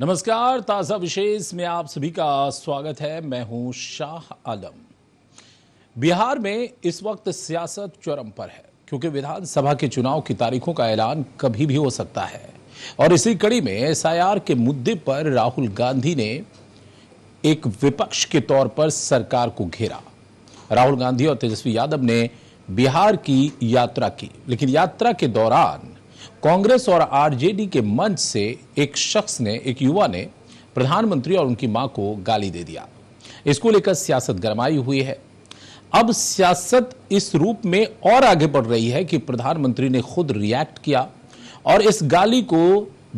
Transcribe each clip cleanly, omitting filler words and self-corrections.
नमस्कार, ताजा विशेष में आप सभी का स्वागत है। मैं हूं शाह आलम। बिहार में इस वक्त सियासत चरम पर है क्योंकि विधानसभा के चुनाव की तारीखों का ऐलान कभी भी हो सकता है और इसी कड़ी में एसआईआर के मुद्दे पर राहुल गांधी ने एक विपक्ष के तौर पर सरकार को घेरा। राहुल गांधी और तेजस्वी यादव ने बिहार की यात्रा की, लेकिन यात्रा के दौरान कांग्रेस और आरजेडी के मंच से एक युवा ने प्रधानमंत्री और उनकी मां को गाली दे दिया। इसको लेकर सियासत गरमाई हुई है। अब सियासत इस रूप में और आगे बढ़ रही है कि प्रधानमंत्री ने खुद रिएक्ट किया और इस गाली को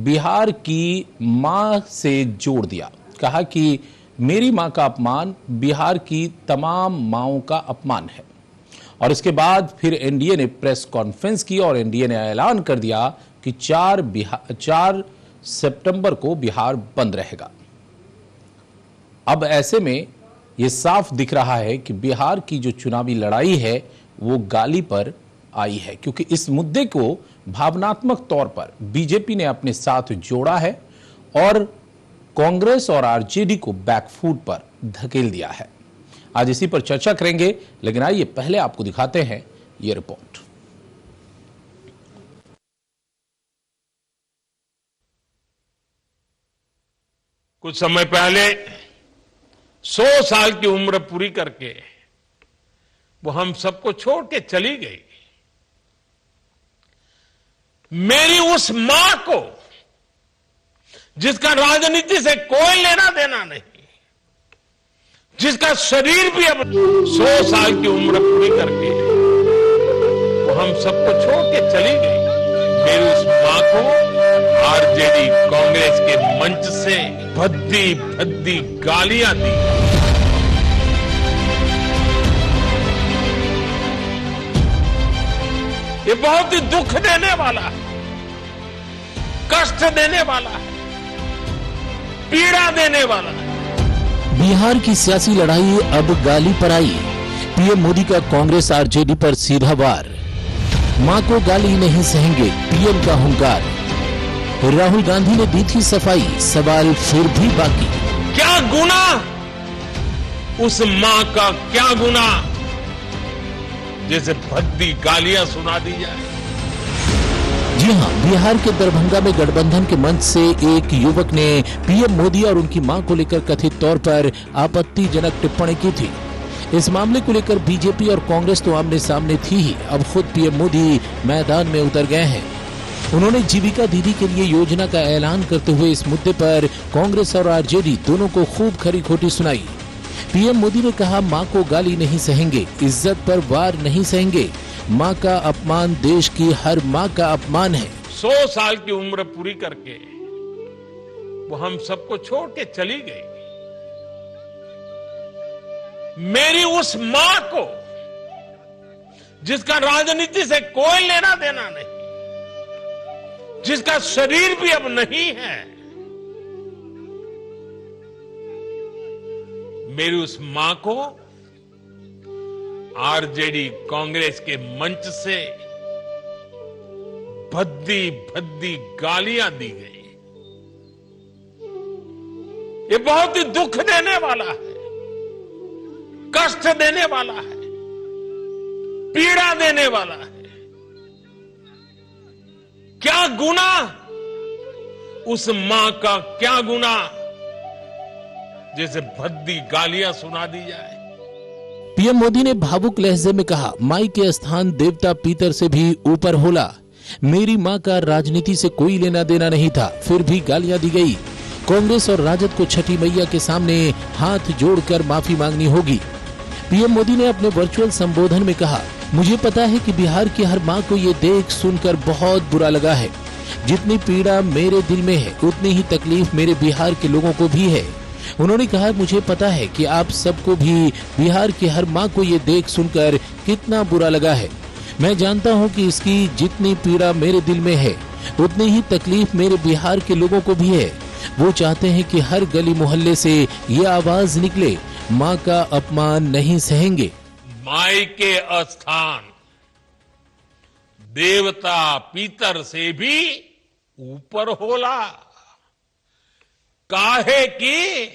बिहार की मां से जोड़ दिया। कहा कि मेरी मां का अपमान बिहार की तमाम मांओं का अपमान है। और इसके बाद फिर एनडीए ने प्रेस कॉन्फ्रेंस की और एनडीए ने ऐलान कर दिया कि 4 सितंबर को बिहार बंद रहेगा। अब ऐसे में यह साफ दिख रहा है कि बिहार की जो चुनावी लड़ाई है वो गाली पर आई है, क्योंकि इस मुद्दे को भावनात्मक तौर पर बीजेपी ने अपने साथ जोड़ा है और कांग्रेस और आरजेडी को बैकफुट पर धकेल दिया है। आज इसी पर चर्चा करेंगे, लेकिन आइए पहले आपको दिखाते हैं ये रिपोर्ट। कुछ समय पहले 100 साल की उम्र पूरी करके वो हम सबको छोड़ के चली गई। मेरी उस मां को जिसका राजनीति से कोई लेना देना नहीं, जिसका शरीर भी अब 100 साल की उम्र पूरी करके वो हम सबको छोड़ के चली गई। मेरी उस मां को आरजेडी कांग्रेस के मंच से भद्दी भद्दी गालियां दी। ये बहुत ही दुख देने वाला है, कष्ट देने वाला है, पीड़ा देने वाला है। बिहार की सियासी लड़ाई अब गाली पर आई। पीएम मोदी का कांग्रेस आरजेडी पर सीधा वार। मां को गाली नहीं सहेंगे, पीएम का हुंकार। राहुल गांधी ने दी थी सफाई, सवाल फिर भी बाकी। क्या गुना, उस मां का क्या गुना जैसे भद्दी गालियां सुना दी जाए। जी हां, बिहार के दरभंगा में गठबंधन के मंच से एक युवक ने पीएम मोदी और उनकी मां को लेकर कथित तौर पर आपत्तिजनक टिप्पणी की थी। इस मामले को लेकर बीजेपी और कांग्रेस तो आमने सामने थी ही, अब खुद पीएम मोदी मैदान में उतर गए हैं। उन्होंने जीविका दीदी के लिए योजना का ऐलान करते हुए इस मुद्दे पर कांग्रेस और आरजेडी दोनों को खूब खरी खोटी सुनाई। पीएम मोदी ने कहा, मां को गाली नहीं सहेंगे, इज्जत पर वार नहीं सहेंगे। मां का अपमान देश की हर मां का अपमान है। 100 साल की उम्र पूरी करके वो हम सबको छोड़ के चली गई। मेरी उस मां को जिसका राजनीति से कोई लेना देना नहीं, जिसका शरीर भी अब नहीं है, मेरी उस मां को आरजेडी कांग्रेस के मंच से भद्दी भद्दी गालियां दी गई। ये बहुत ही दुख देने वाला है, कष्ट देने वाला है, पीड़ा देने वाला है। क्या गुना, उस मां का क्या गुना जैसे भद्दी गालियां सुना दी जाए। पीएम मोदी ने भावुक लहजे में कहा, माई के स्थान देवता पीतर से भी ऊपर होला। मेरी मां का राजनीति से कोई लेना देना नहीं था, फिर भी गालियां दी गई। कांग्रेस और राजद को छठी मैया के सामने हाथ जोड़कर माफी मांगनी होगी। पीएम मोदी ने अपने वर्चुअल संबोधन में कहा, मुझे पता है कि बिहार की हर मां को ये देख सुनकर बहुत बुरा लगा है। जितनी पीड़ा मेरे दिल में है, उतनी ही तकलीफ मेरे बिहार के लोगों को भी है। उन्होंने कहा, मुझे पता है कि आप सबको भी बिहार की हर मां को ये देख सुनकर कितना बुरा लगा है। मैं जानता हूं कि इसकी जितनी पीड़ा मेरे दिल में है, उतनी ही तकलीफ मेरे बिहार के लोगों को भी है। वो चाहते हैं कि हर गली मोहल्ले से ये आवाज निकले, मां का अपमान नहीं सहेंगे। माई के स्थान देवता पीतर से भी ऊपर होला। काहे की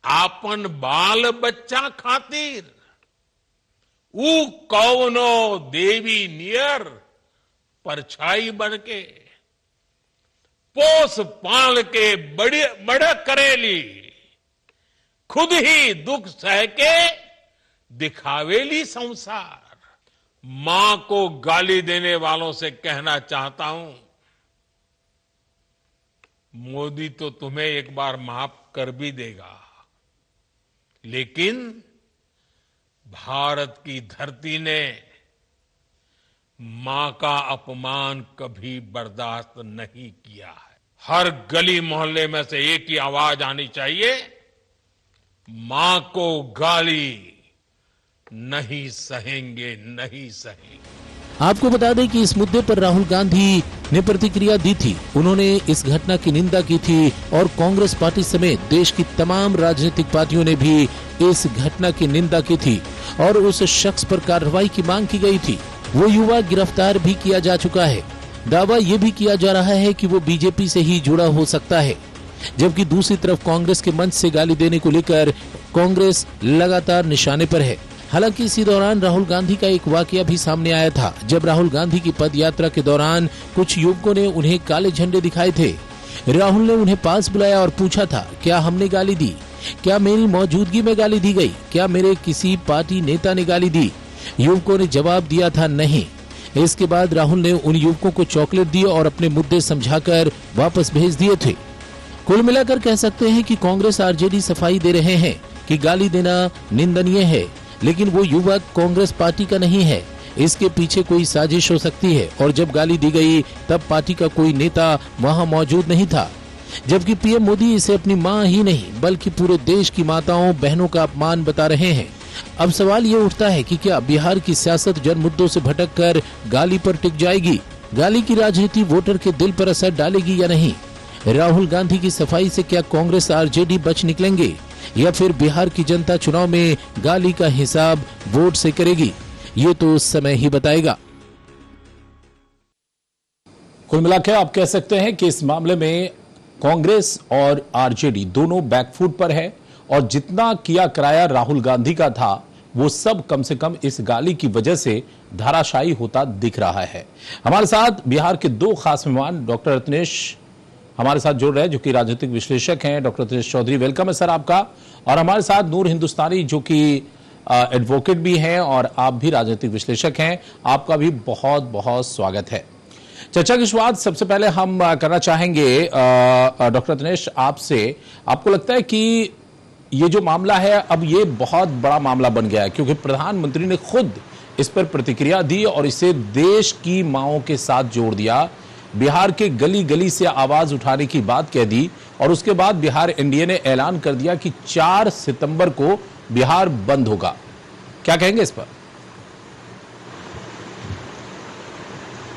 आपन बाल बच्चा खातिर ऊ कौनो देवी नियर परछाई बन के पोस पाल के बड़ करेली खुद ही दुख सह के दिखावेली संसार। मां को गाली देने वालों से कहना चाहता हूं, मोदी तो तुम्हें एक बार माफ कर भी देगा, लेकिन भारत की धरती ने मां का अपमान कभी बर्दाश्त नहीं किया है। हर गली मोहल्ले में से एक ही आवाज आनी चाहिए, मां को गाली नहीं सहेंगे, नहीं सहेंगे। आपको बता दें कि इस मुद्दे पर राहुल गांधी ने प्रतिक्रिया दी थी। उन्होंने इस घटना की निंदा की थी और कांग्रेस पार्टी समेत देश की तमाम राजनीतिक पार्टियों ने भी इस घटना की निंदा की थी और उस शख्स पर कार्रवाई की मांग की गई थी। वो युवा गिरफ्तार भी किया जा चुका है। दावा ये भी किया जा रहा है कि वो बीजेपी से ही जुड़ा हो सकता है, जबकि दूसरी तरफ कांग्रेस के मंच से गाली देने को लेकर कांग्रेस लगातार निशाने पर है। हालांकि इसी दौरान राहुल गांधी का एक वाकया भी सामने आया था, जब राहुल गांधी की पद यात्रा के दौरान कुछ युवकों ने उन्हें काले झंडे दिखाए थे। राहुल ने उन्हें पास बुलाया और पूछा था, क्या हमने गाली दी? क्या मेरी मौजूदगी में गाली दी गई? क्या मेरे किसी पार्टी नेता ने गाली दी? युवकों ने जवाब दिया था नहीं। इसके बाद राहुल ने उन युवकों को चॉकलेट दी और अपने मुद्दे समझाकर वापस भेज दिए थे। कुल मिलाकर कह सकते हैं कि कांग्रेस आरजेडी सफाई दे रहे हैं कि गाली देना निंदनीय है, लेकिन वो युवक कांग्रेस पार्टी का नहीं है। इसके पीछे कोई साजिश हो सकती है और जब गाली दी गई तब पार्टी का कोई नेता वहां मौजूद नहीं था, जबकि पीएम मोदी इसे अपनी मां ही नहीं बल्कि पूरे देश की माताओं बहनों का अपमान बता रहे हैं। अब सवाल ये उठता है कि क्या बिहार की सियासत जन मुद्दों से भटककर गाली पर टिक जाएगी? गाली की राजनीति वोटर के दिल पर असर डालेगी या नहीं? राहुल गांधी की सफाई से क्या कांग्रेस आरजेडी बच निकलेंगे या फिर बिहार की जनता चुनाव में गाली का हिसाब वोट से करेगी? ये तो समय ही बताएगा। कुल मिलाकर आप कह सकते हैं कि इस मामले में कांग्रेस और आरजेडी दोनों बैकफुट पर है और जितना किया कराया राहुल गांधी का था वो सब कम से कम इस गाली की वजह से धाराशायी होता दिख रहा है। हमारे साथ बिहार के दो खास मेहमान डॉक्टर रत्नेश हमारे साथ जुड़ रहे हैं, जो कि राजनीतिक विश्लेषक हैं। डॉक्टर रत्नेश चौधरी, वेलकम है सर आपका। और हमारे साथ नूर हिंदुस्तानी, जो कि एडवोकेट भी हैं और आप भी राजनीतिक विश्लेषक हैं, आपका भी बहुत बहुत स्वागत है। चर्चा की शुरुआत सबसे पहले हम करना चाहेंगे डॉक्टर रत्नेश आपसे। आपको लगता है कि ये जो मामला है अब ये बहुत बड़ा मामला बन गया है, क्योंकि प्रधानमंत्री ने खुद इस पर प्रतिक्रिया दी और इसे देश की मांओं के साथ जोड़ दिया, बिहार के गली गली से आवाज उठाने की बात कह दी और उसके बाद बिहार एनडीए ने ऐलान कर दिया कि 4 सितंबर को बिहार बंद होगा। क्या कहेंगे इस पर?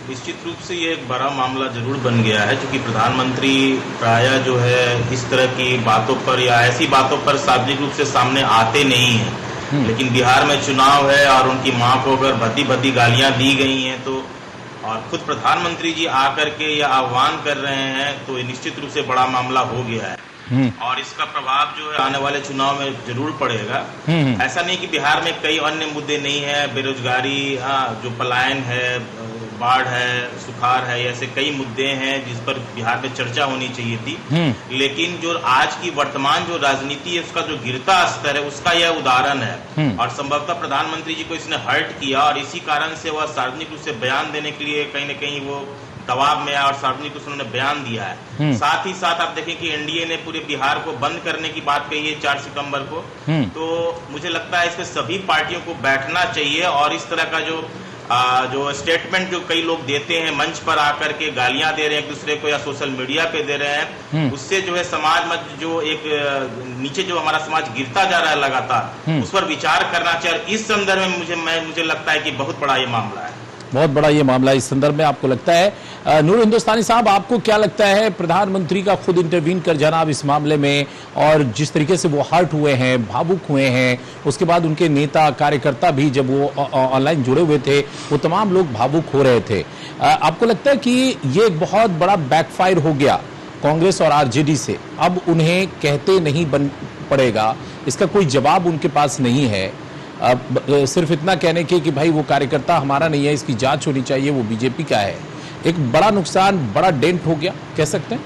निश्चित रूप से ये एक बड़ा मामला जरूर बन गया है, क्योंकि प्रधानमंत्री प्रायः जो है इस तरह की बातों पर या ऐसी बातों पर सार्वजनिक रूप से सामने आते नहीं हैं। लेकिन बिहार में चुनाव है और उनकी मां को अगर भद्दी भद्दी गालियां दी गई हैं तो और खुद प्रधानमंत्री जी आकर के यह आह्वान कर रहे हैं तो ये निश्चित रूप से बड़ा मामला हो गया है और इसका प्रभाव जो है आने वाले चुनाव में जरूर पड़ेगा। ऐसा नहीं कि बिहार में कई अन्य मुद्दे नहीं है, बेरोजगारी, जो पलायन है, बाढ़ है, सुखाड़ है, ऐसे कई मुद्दे हैं जिस पर बिहार में चर्चा होनी चाहिए थी। लेकिन जो आज की वर्तमान जो राजनीति है उसका जो गिरता स्तर है उसका यह उदाहरण है और संभवतः प्रधानमंत्री जी को इसने हर्ट किया और इसी कारण से वह सार्वजनिक रूप से बयान देने के लिए कहीं न कहीं वो दबाव में आया और सार्वजनिक रूप से उन्होंने बयान दिया है। साथ ही साथ आप देखें कि एनडीए ने पूरे बिहार को बंद करने की बात कही है 4 सितंबर को। तो मुझे लगता है इसमें सभी पार्टियों को बैठना चाहिए और इस तरह का जो स्टेटमेंट जो कई लोग देते हैं मंच पर आकर के गालियां दे रहे हैं एक दूसरे को या सोशल मीडिया पे दे रहे हैं, उससे जो है समाज में जो एक नीचे जो हमारा समाज गिरता जा रहा है लगातार, उस पर विचार करना चाहिए। और इस संदर्भ में मुझे लगता है कि बहुत बड़ा ये मामला है, बहुत बड़ा ये मामला इस संदर्भ में आपको लगता है। नूर हिंदुस्तानी साहब, आपको क्या लगता है प्रधानमंत्री का खुद इंटरवीन कर जाना अब इस मामले में और जिस तरीके से वो हर्ट हुए हैं, भावुक हुए हैं, उसके बाद उनके नेता कार्यकर्ता भी जब वो ऑनलाइन जुड़े हुए थे वो तमाम लोग भावुक हो रहे थे, आपको लगता है कि ये एक बहुत बड़ा बैकफायर हो गया कांग्रेस और आरजेडी से अब उन्हें कहते नहीं बन पड़ेगा, इसका कोई जवाब उनके पास नहीं है। अब सिर्फ इतना कहने के कि भाई वो कार्यकर्ता हमारा नहीं है, इसकी जांच होनी चाहिए, वो बीजेपी का है, एक बड़ा नुकसान, बड़ा डेंट हो गया, कह सकते हैं।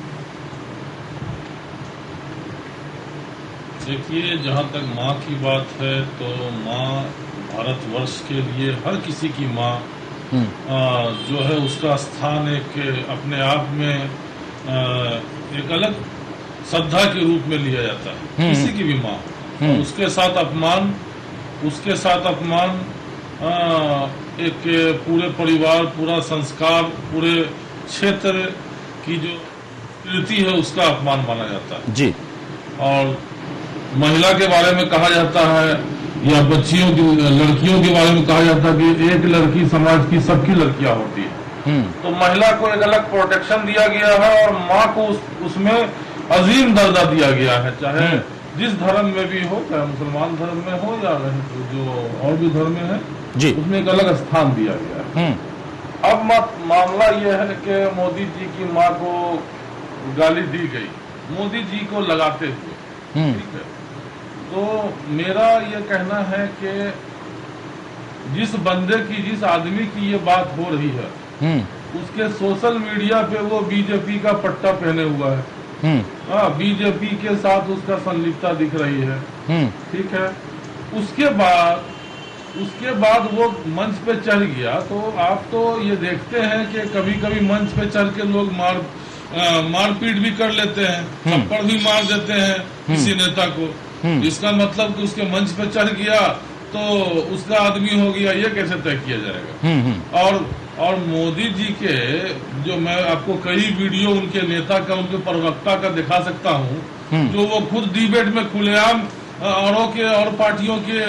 देखिए, जहाँ तक माँ की बात है तो माँ भारतवर्ष के लिए हर किसी की माँ जो है उसका स्थान एक अपने आप में एक अलग श्रद्धा के रूप में लिया जाता है, किसी की भी माँ। और उसके साथ अपमान एक पूरे परिवार, पूरा संस्कार, पूरे क्षेत्र की जो कीर्ति है उसका अपमान माना जाता है जी। और महिला के बारे में कहा जाता है या बच्चियों की, लड़कियों के बारे में कहा जाता है कि एक लड़की समाज की सबकी लड़कियां होती है। तो महिला को एक अलग प्रोटेक्शन दिया गया है और माँ को उसमें अजीम दर्जा दिया गया है, चाहे जिस धर्म में भी हो, चाहे मुसलमान धर्म में हो या जो और भी धर्म में है जी, उसमें एक अलग स्थान दिया गया है। अब मामला यह है कि मोदी जी की माँ को गाली दी गई, मोदी जी को लगाते हुए, ठीक है। तो मेरा ये कहना है कि जिस बंदे की, जिस आदमी की ये बात हो रही है उसके सोशल मीडिया पे वो बीजेपी का पट्टा पहने हुआ है, बीजेपी के साथ उसका संलिप्तता दिख रही है, ठीक है। उसके बाद वो मंच पे चढ़ गया। तो आप तो ये देखते हैं कि कभी कभी मंच पे चढ़ के लोग मारपीट भी कर लेते हैं, थप्पड़ भी मार देते हैं किसी नेता को। इसका मतलब कि उसके मंच पे चढ़ गया तो उसका आदमी हो गया, ये कैसे तय किया जाएगा। और मोदी जी के जो मैं आपको कई वीडियो उनके नेता का, उनके प्रवक्ता का दिखा सकता हूँ, जो वो खुद डिबेट में खुलेआम औरों के और पार्टियों के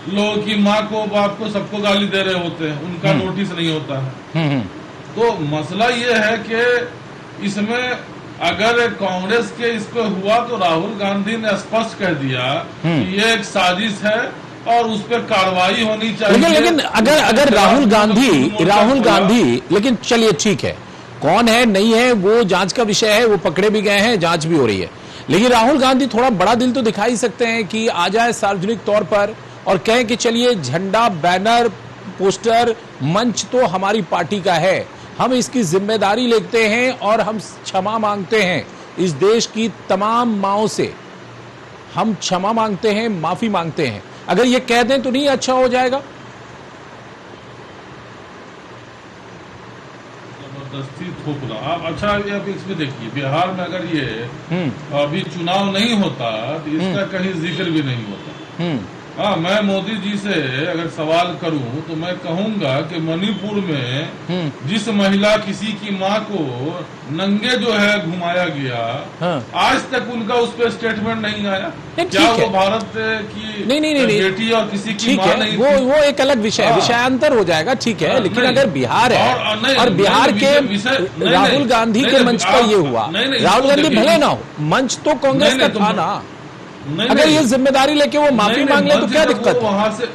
लोगों की माँ को, बाप को, सबको गाली दे रहे होते हैं, उनका नोटिस नहीं होता है। तो मसला ये है कि इसमें अगर कांग्रेस के इस पे हुआ तो राहुल गांधी ने स्पष्ट कह दिया कि ये एक साजिश है और उस पर कार्रवाई होनी चाहिए। लेकिन अगर राहुल गांधी लेकिन चलिए ठीक है, कौन है नहीं है वो जांच का विषय है, वो पकड़े भी गए हैं, जांच भी हो रही है, लेकिन राहुल गांधी थोड़ा बड़ा दिल तो दिखा ही सकते हैं कि आ जाए सार्वजनिक तौर पर और कहें कि चलिए झंडा, बैनर, पोस्टर, मंच तो हमारी पार्टी का है, हम इसकी जिम्मेदारी लेते हैं और हम क्षमा मांगते हैं इस देश की तमाम माओं से, हम क्षमा मांगते हैं, माफी मांगते हैं। अगर ये कह दें तो नहीं अच्छा हो जाएगा? जबरदस्ती थोपना। आप अच्छा आप इसमें देखिए, बिहार में अगर ये अभी चुनाव नहीं होता तो इसका कहीं जिक्र भी नहीं होता। हाँ, मैं मोदी जी से अगर सवाल करूं तो मैं कहूंगा कि मणिपुर में जिस महिला किसी की माँ को नंगे जो है घुमाया गया, आज तक उनका उस पर स्टेटमेंट नहीं आया। क्या वो भारत की नहीं बेटी और किसी की माँ नहीं? वो एक अलग विषय है, विषयांतर हो जाएगा, ठीक है। लेकिन अगर बिहार है और बिहार के राहुल गांधी के मंच पर ये हुआ, राहुल गांधी भले ना हो, मंच तो कांग्रेस का था ना, अगर ये जिम्मेदारी लेके वो माफी मांग ले तो क्या दिक्कत है? वहां से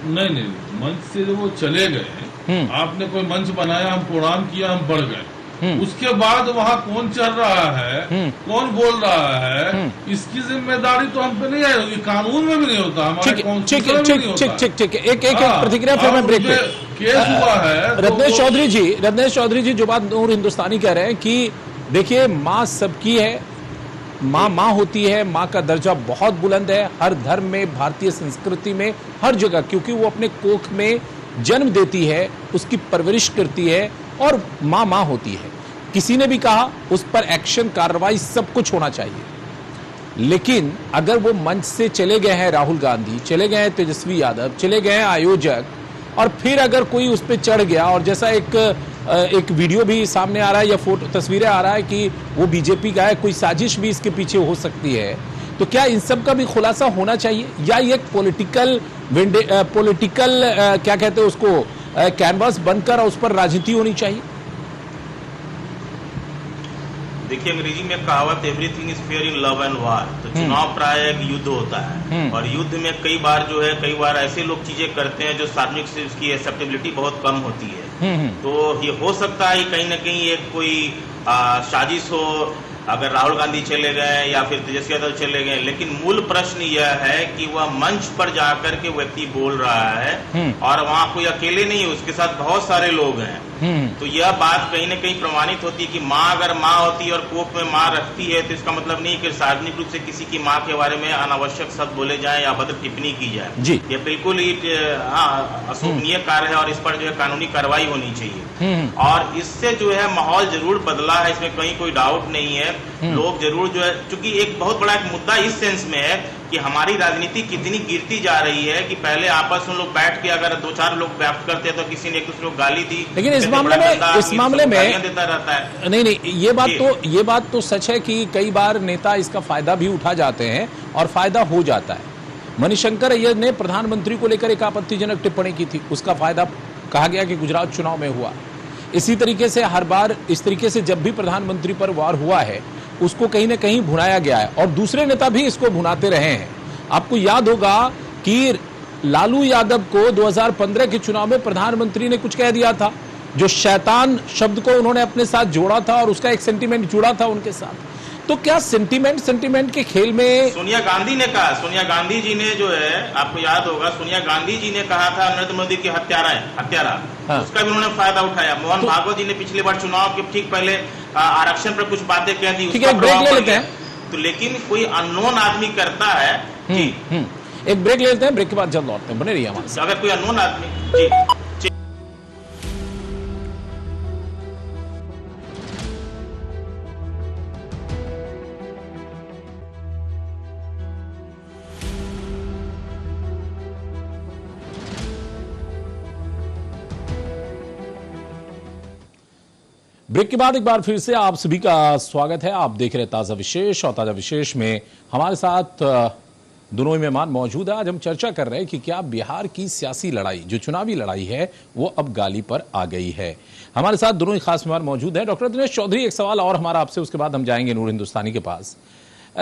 नहीं, मंच से जो वो चले गए, आपने कोई मंच बनाया, हम प्रोग्राम किया, हम बढ़ गए, उसके बाद वहाँ कौन चल रहा है, कौन बोल रहा है, इसकी जिम्मेदारी तो हम पे नहीं आएगी, कानून में भी नहीं होता, हमारे कॉन्स्टिट्यूशन में नहीं होता। ठीक है, एक प्रतिक्रिया फिर मैं ब्रेक पे। केस हुआ है रत्नेश चौधरी जी जो बात नूर हिंदुस्तानी कह रहे हैं कि देखिए माँ सबकी है, माँ होती है, माँ का दर्जा बहुत बुलंद है हर धर्म में, भारतीय संस्कृति में, हर जगह, क्योंकि वो अपने कोख में जन्म देती है, उसकी परवरिश करती है और माँ होती है। किसी ने भी कहा उस पर एक्शन, कार्रवाई, सब कुछ होना चाहिए। लेकिन अगर वो मंच से चले गए हैं राहुल गांधी, चले गए हैं तेजस्वी यादव, चले गए हैं आयोजक, और फिर अगर कोई उस पर चढ़ गया और जैसा एक वीडियो भी सामने आ रहा है या फोटो तस्वीरें आ रहा है कि वो बीजेपी का है, कोई साजिश भी इसके पीछे हो सकती है, तो क्या इन सब का भी खुलासा होना चाहिए या ये पॉलिटिकल क्या कहते हैं उसको, कैनवास बनकर उस पर राजनीति होनी चाहिए? देखिए, अंग्रेजी में कहावत everything is fair in love and वार। तो चुनाव प्राय एक युद्ध होता है और युद्ध में कई बार ऐसे लोग चीजें करते हैं जो सार्वजनिक से उसकी एक्सेप्टेबिलिटी बहुत कम होती है। तो ये हो सकता है कहीं ना कहीं एक कोई साजिश हो, अगर राहुल गांधी चले गए या फिर तेजस्वी यादव चले गए, लेकिन मूल प्रश्न यह है कि वह मंच पर जाकर के व्यक्ति बोल रहा है और वहां कोई अकेले नहीं है, उसके साथ बहुत सारे लोग हैं। तो यह बात कहीं न कहीं प्रमाणित होती है कि माँ अगर माँ होती है और कोख में माँ रखती है तो इसका मतलब नहीं कि सार्वजनिक रूप से किसी की माँ के बारे में अनावश्यक शब्द बोले जाए या अभद्र टिप्पणी की जाए। जी। यह बिल्कुल ही अशोभनीय कार्य है और इस पर जो है कानूनी कार्रवाई होनी चाहिए। और इससे जो है माहौल जरूर बदला है, इसमें कहीं कोई डाउट नहीं है। लोग जरूर जो है, चूंकि एक बहुत बड़ा एक मुद्दा इस सेंस में है कि हमारी राजनीति कितनी गिरती जा रही है कि पहले आपस में लोग बैठ के अगर 2-4 लोग व्याप्त करते हैं तो किसी ने एक दूसरे को गाली दी, लेकिन इस मामले में देता रहता है। नहीं, ये बात तो सच है कि कई बार नेता इसका फायदा भी उठा जाते हैं और फायदा हो जाता है। मणिशंकर अय्यर ने प्रधानमंत्री को लेकर एक आपत्तिजनक टिप्पणी की थी, उसका फायदा कहा गया कि गुजरात चुनाव में हुआ। इसी तरीके से हर बार इस तरीके से जब भी प्रधानमंत्री पर वार हुआ है उसको कहीं ना कहीं भुनाया गया है और दूसरे नेता भी इसको भुनाते रहे हैं। आपको याद होगा कि लालू यादव को 2015 के चुनाव में प्रधानमंत्री ने कुछ कह दिया था, जो शैतान शब्द को उन्होंने अपने साथ जोड़ा था और उसका एक सेंटीमेंट जुड़ा था उनके साथ। तो क्या सेंटीमेंट के खेल में सोनिया गांधी ने कहा, सोनिया गांधी जी ने जो है, आपको याद होगा, सोनिया गांधी जी ने कहा था नरेंद्र मोदी की हत्यारा, हाँ। उसका भी उन्होंने फायदा उठाया। मोहन भागवत जी ने पिछले बार चुनाव के ठीक पहले आरक्षण पर कुछ बातें कह दी, ठीक है, ब्रेक ले लेते हैं। तो लेकिन कोई अननोन आदमी करता है जी। एक ब्रेक ले लेते हैं, ब्रेक के बाद जल्द लौटते हैं, बने रहिए हमारे साथ। अगर कोई अननोन आदमी जी। ब्रेक के बाद एक बार फिर से आप सभी का स्वागत है। आप देख रहे ताजा विशेष, और ताजा विशेष में हमारे साथ दोनों ही मेहमान मौजूद है। आज हम चर्चा कर रहे हैं कि क्या बिहार की सियासी लड़ाई, जो चुनावी लड़ाई है, वो अब गाली पर आ गई है। हमारे साथ दोनों ही खास मेहमान मौजूद हैं। डॉक्टर दिनेश चौधरी, एक सवाल और हमारा आपसे, उसके बाद हम जाएंगे नूर हिंदुस्तानी के पास।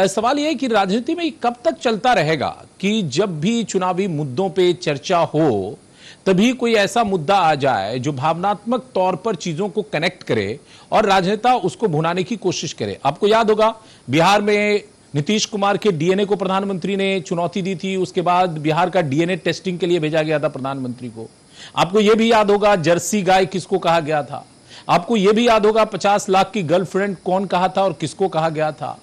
सवाल यह है कि राजनीति में कब तक चलता रहेगा कि जब भी चुनावी मुद्दों पर चर्चा हो तभी कोई ऐसा मुद्दा आ जाए जो भावनात्मक तौर पर चीजों को कनेक्ट करे और राजनेता उसको भुनाने की कोशिश करे। आपको याद होगा बिहार में नीतीश कुमार के डीएनए को प्रधानमंत्री ने चुनौती दी थी, उसके बाद बिहार का डीएनए टेस्टिंग के लिए भेजा गया था प्रधानमंत्री को। आपको यह भी याद होगा जर्सी गाय किसको कहा गया था। आपको यह भी याद होगा 50 लाख की गर्लफ्रेंड कौन कहा था और किसको कहा गया था।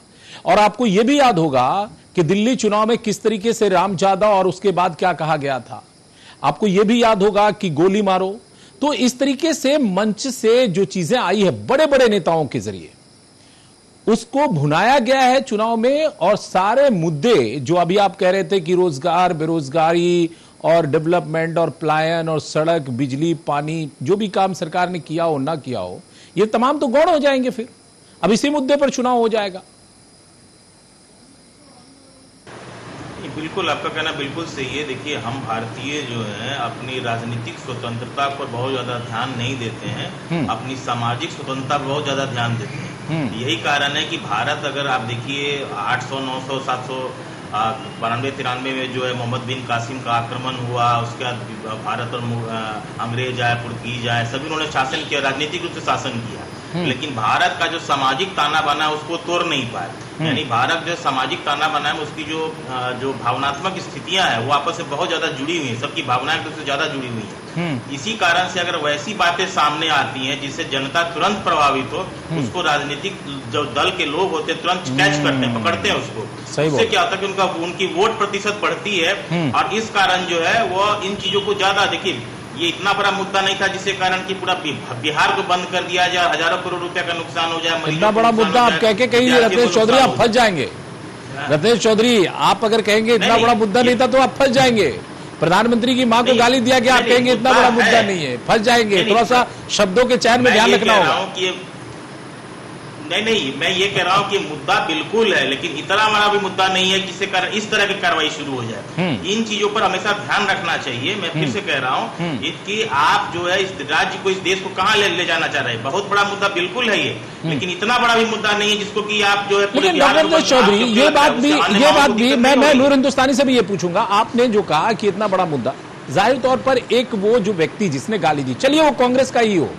और आपको यह भी याद होगा कि दिल्ली चुनाव में किस तरीके से रामजादा और उसके बाद क्या कहा गया था। आपको यह भी याद होगा कि गोली मारो। तो इस तरीके से मंच से जो चीजें आई है बड़े बड़े नेताओं के जरिए, उसको भुनाया गया है चुनाव में। और सारे मुद्दे जो अभी आप कह रहे थे कि रोजगार, बेरोजगारी और डेवलपमेंट और पलायन और सड़क, बिजली, पानी, जो भी काम सरकार ने किया हो ना किया हो, ये तमाम तो गौण हो जाएंगे। फिर अब इसी मुद्दे पर चुनाव हो जाएगा। बिल्कुल, आपका कहना बिल्कुल सही है। देखिए, हम भारतीय जो हैं अपनी राजनीतिक स्वतंत्रता पर बहुत ज्यादा ध्यान नहीं देते हैं, अपनी सामाजिक स्वतंत्रता पर बहुत ज्यादा ध्यान देते हैं। यही कारण है कि भारत, अगर आप देखिए 800, 900, 792, 93 में जो है मोहम्मद बिन कासिम का आक्रमण हुआ, उसके बाद भारत और अंग्रेज आए, पुर्तगीज आए, सभी उन्होंने शासन किया, राजनीतिक रूप से शासन किया। लेकिन भारत का जो सामाजिक ताना बना है उसको तोड़ नहीं पाए। यानी भारत जो सामाजिक ताना बना है उसकी जो भावनात्मक स्थितियां हैं वो आपस में बहुत ज्यादा जुड़ी हुई हैं, सबकी भावनाएं उससे ज्यादा जुड़ी हुई हैं। इसी कारण से अगर वैसी बातें सामने आती हैं जिससे जनता तुरंत प्रभावित हो, उसको राजनीतिक जो दल के लोग होते हैं तुरंत कैच करते हैं, पकड़ते हैं उसको। उससे क्या होता है कि उनकी वोट प्रतिशत बढ़ती है और इस कारण जो है वो इन चीजों को ज्यादा, देखिए ये इतना बड़ा मुद्दा नहीं था जिससे कारण कि पूरा बिहार को बंद कर दिया जाए, हजारों करोड़ रुपए का नुकसान हो जाए। इतना बड़ा मुद्दा आप कह के कहिए रत्नेश चौधरी, आप फंस जाएंगे। रत्नेश चौधरी, आप अगर कहेंगे इतना बड़ा मुद्दा नहीं था तो आप फंस जाएंगे। प्रधानमंत्री की मां को गाली दिया गया, आप कहेंगे इतना बड़ा मुद्दा नहीं है, फंस जाएंगे। थोड़ा सा शब्दों के चयन में ध्यान रखना होगा। नहीं, मैं ये कह रहा हूँ कि मुद्दा बिल्कुल है, लेकिन इतना बड़ा भी मुद्दा नहीं है जिससे इस तरह की कार्रवाई शुरू हो जाए। इन चीजों पर हमेशा ध्यान रखना चाहिए। मैं फिर से कह रहा हूँ कि आप जो है इस राज्य को, इस देश को कहाँ ले जाना चाह रहे हैं। बहुत बड़ा मुद्दा बिल्कुल है ये, लेकिन इतना बड़ा भी मुद्दा नहीं है जिसको कि आप जो है पूरे चौधरी, ये बात भी मैं नूर हिंदुस्तानी से भी ये पूछूंगा। आपने जो कहा कि इतना बड़ा मुद्दा, जाहिर तौर पर एक वो जो व्यक्ति जिसने गाली दी, चलिए वो कांग्रेस का ही हो,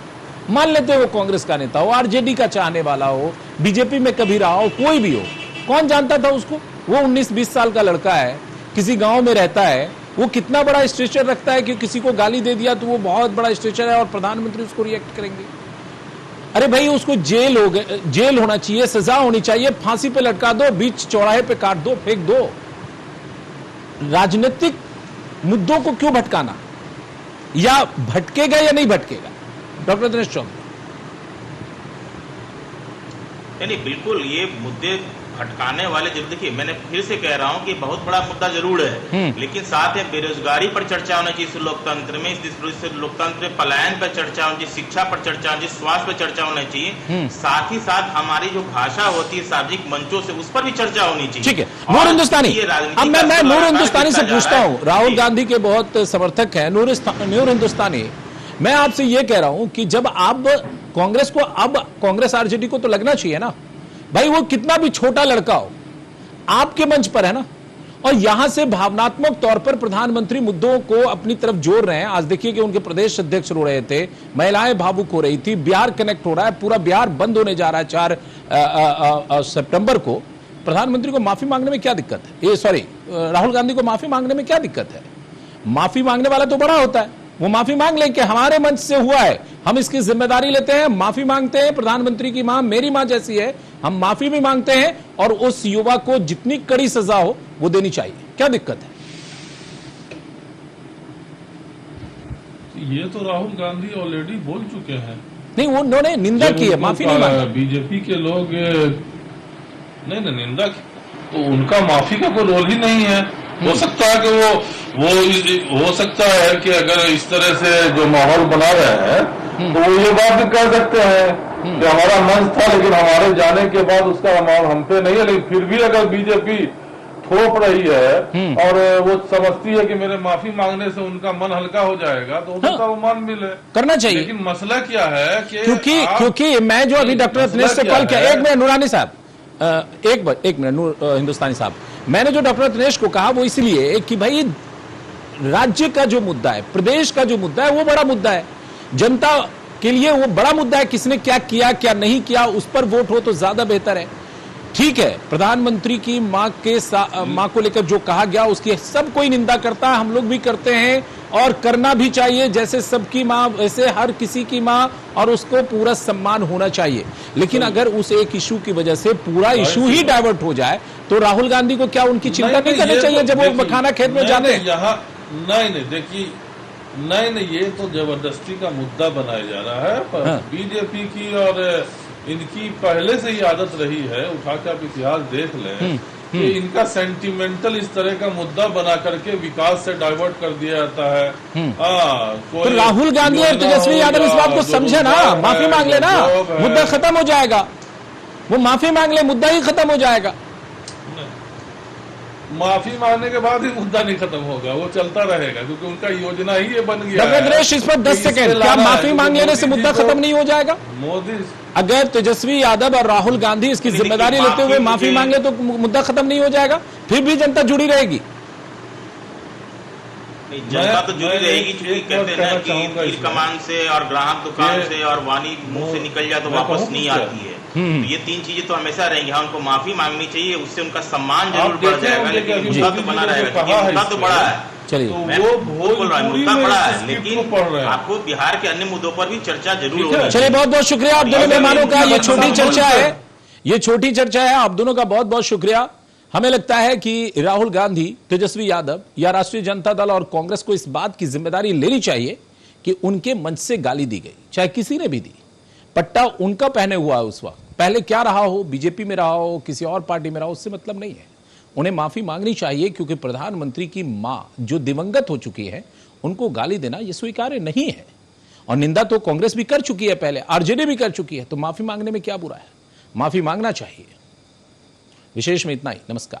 मान लेते हो वो कांग्रेस का नेता हो, आरजेडी का चाहने वाला हो, बीजेपी में कभी रहा हो, कोई भी हो, कौन जानता था उसको? वो 19-20 साल का लड़का है, किसी गांव में रहता है, वो कितना बड़ा स्ट्रेचर रखता है कि किसी को गाली दे दिया तो वो बहुत बड़ा स्ट्रेचर है और प्रधानमंत्री उसको रिएक्ट करेंगे। अरे भाई, उसको जेल होना चाहिए, सजा होनी चाहिए, फांसी पे लटका दो, बीच चौराहे पे काट दो, फेंक दो। राजनीतिक मुद्दों को क्यों भटकाना? या भटकेगा या नहीं भटकेगा? डॉक्टर दिनेश चौधरी। नहीं, बिल्कुल ये मुद्दे भटकाने वाले जरूर। देखिए, मैंने फिर से कह रहा हूं कि बहुत बड़ा मुद्दा जरूर है, लेकिन साथ में बेरोजगारी पर चर्चा होना चाहिए इस लोकतंत्र में, इस लोकतंत्र में पलायन पर चर्चा होनी चाहिए, शिक्षा पर चर्चा होनी चाहिए, स्वास्थ्य पर चर्चा होनी चाहिए, साथ ही साथ हमारी जो भाषा होती है सार्वजनिक मंचों से, उस पर भी चर्चा होनी चाहिए। ठीक है, नूर हिंदुस्तानी, अब मैं नूर हिंदुस्तानी से पूछता हूं, राहुल गांधी के बहुत समर्थक हैं, नूर हिंदुस्तानी, मैं आपसे यह कह रहा हूं कि जब आप कांग्रेस को, अब कांग्रेस आरजेडी को तो लगना चाहिए ना भाई, वो कितना भी छोटा लड़का हो, आपके मंच पर है ना, और यहां से भावनात्मक तौर पर प्रधानमंत्री मुद्दों को अपनी तरफ जोड़ रहे हैं। आज देखिए कि उनके प्रदेश अध्यक्ष रो रहे थे, महिलाएं भावुक हो रही थी, बिहार कनेक्ट हो रहा है, पूरा बिहार बंद होने जा रहा है 4 सितंबर को। प्रधानमंत्री को माफी मांगने में क्या दिक्कत है? सॉरी, राहुल गांधी को माफी मांगने में क्या दिक्कत है? माफी मांगने वाला तो बड़ा होता है, वो माफी मांग लें कि हमारे मंच से हुआ है, हम इसकी जिम्मेदारी लेते हैं, माफी मांगते हैं, प्रधानमंत्री की मां मेरी मां जैसी है, हम माफी भी मांगते हैं और उस युवा को जितनी कड़ी सजा हो वो देनी चाहिए। क्या दिक्कत है? ये तो राहुल गांधी ऑलरेडी बोल चुके हैं। नहीं, वो उन्होंने निंदा की है, माफी नहीं मांगा। बीजेपी के लोग नहीं निंदा की, तो उनका माफी का कोई रोल ही नहीं है। हो सकता है कि वो हो सकता है कि अगर इस तरह से जो माहौल बना रहे हैं तो वो ये बात भी कर सकते हैं कि हमारा मंच था, लेकिन हमारे जाने के बाद उसका माहौल हम पे नहीं है। लेकिन फिर भी अगर बीजेपी थोप रही है और वो समझती है कि मेरे माफी मांगने से उनका मन हल्का हो जाएगा, तो उसका वो मान मिले, करना चाहिए। लेकिन मसला क्या है कि क्योंकि मैं जो अभी डॉक्टर रत्नेश से कॉल किया, एक मिनट नूरानी साहब, एक मिनट नूर हिंदुस्तानी साहब, मैंने जो डॉक्टर रत्नेश को कहा वो इसलिए कि भाई राज्य का जो मुद्दा है, प्रदेश का जो मुद्दा है, वो बड़ा मुद्दा है, जनता के लिए वो बड़ा मुद्दा है। किसने क्या किया क्या नहीं किया उस पर वोट हो तो ज्यादा बेहतर है। ठीक है, प्रधानमंत्री की मां को लेकर जो कहा गया उसकी सब कोई निंदा करता है, हम लोग भी करते हैं और करना भी चाहिए, जैसे सबकी मां वैसे हर किसी की मां, और उसको पूरा सम्मान होना चाहिए। लेकिन अगर उस एक इशू की वजह से पूरा इशू ही डाइवर्ट हो जाए तो राहुल गांधी को क्या उनकी चिंता नहीं करनी चाहिए जब वो मखाना खेत में जाते हैं? यहाँ नहीं देखिए, नहीं ये तो जबरदस्ती का मुद्दा बनाया जा रहा है। पर बीजेपी की और इनकी पहले से ही आदत रही है, उठा के आप इतिहास देख लें कि इनका सेंटिमेंटल इस तरह का मुद्दा बना करके विकास से डाइवर्ट कर दिया जाता है। तो राहुल गांधी और तेजस्वी यादव इस बात को समझे ना, माफी मांग लेना, मुद्दा खत्म हो जाएगा। वो माफी मांग ले, मुद्दा ही खत्म हो जाएगा। माफी मांगने के बाद ही मुद्दा नहीं खत्म होगा, वो चलता रहेगा, क्योंकि उनका योजना ही ये बन गया है। दिनेश, इस पर 10 सेकेंड, क्या माफी मांग लेने से मुद्दा खत्म नहीं हो जाएगा? मोदी, अगर तेजस्वी यादव और राहुल गांधी इसकी जिम्मेदारी लेते हुए माफी मांगे तो मुद्दा खत्म नहीं हो जाएगा? फिर भी जनता जुड़ी रहेगी। जनता तो जुड़ी रहेगी, क्योंकि कहते हैं कि तीर कमान से और ग्राहक दुकान से और वाणी मुंह से निकल जाए तो वापस नहीं आती है। तो ये 3 चीजें तो हमेशा रहेंगी। हाँ, उनको माफी मांगनी चाहिए, उससे उनका सम्मान जरूर बढ़ जाएगा, लेकिन मुद्दा तो बना रहेगा, मुद्दा तो बड़ा है। चलिए, वो बोल रहा है, मुद्दा बड़ा है, लेकिन आपको बिहार के अन्य मुद्दों पर भी चर्चा जरूर होगी। चलिए, बहुत बहुत शुक्रिया आप दोनों मेहमानों का। ये छोटी चर्चा है, ये छोटी चर्चा है, आप दोनों का बहुत बहुत शुक्रिया। हमें लगता है कि राहुल गांधी, तेजस्वी यादव या राष्ट्रीय जनता दल और कांग्रेस को इस बात की जिम्मेदारी लेनी चाहिए कि उनके मंच से गाली दी गई, चाहे किसी ने भी दी, पट्टा उनका पहने हुआ है उस वक्त, पहले क्या रहा हो, बीजेपी में रहा हो, किसी और पार्टी में रहा हो, उससे मतलब नहीं है। उन्हें माफी मांगनी चाहिए, क्योंकि प्रधानमंत्री की मां जो दिवंगत हो चुकी है उनको गाली देना यह स्वीकार्य नहीं है। और निंदा तो कांग्रेस भी कर चुकी है, पहले आरजेडी भी कर चुकी है, तो माफी मांगने में क्या बुरा है? माफी मांगना चाहिए। विशेष में इतना ही, नमस्कार।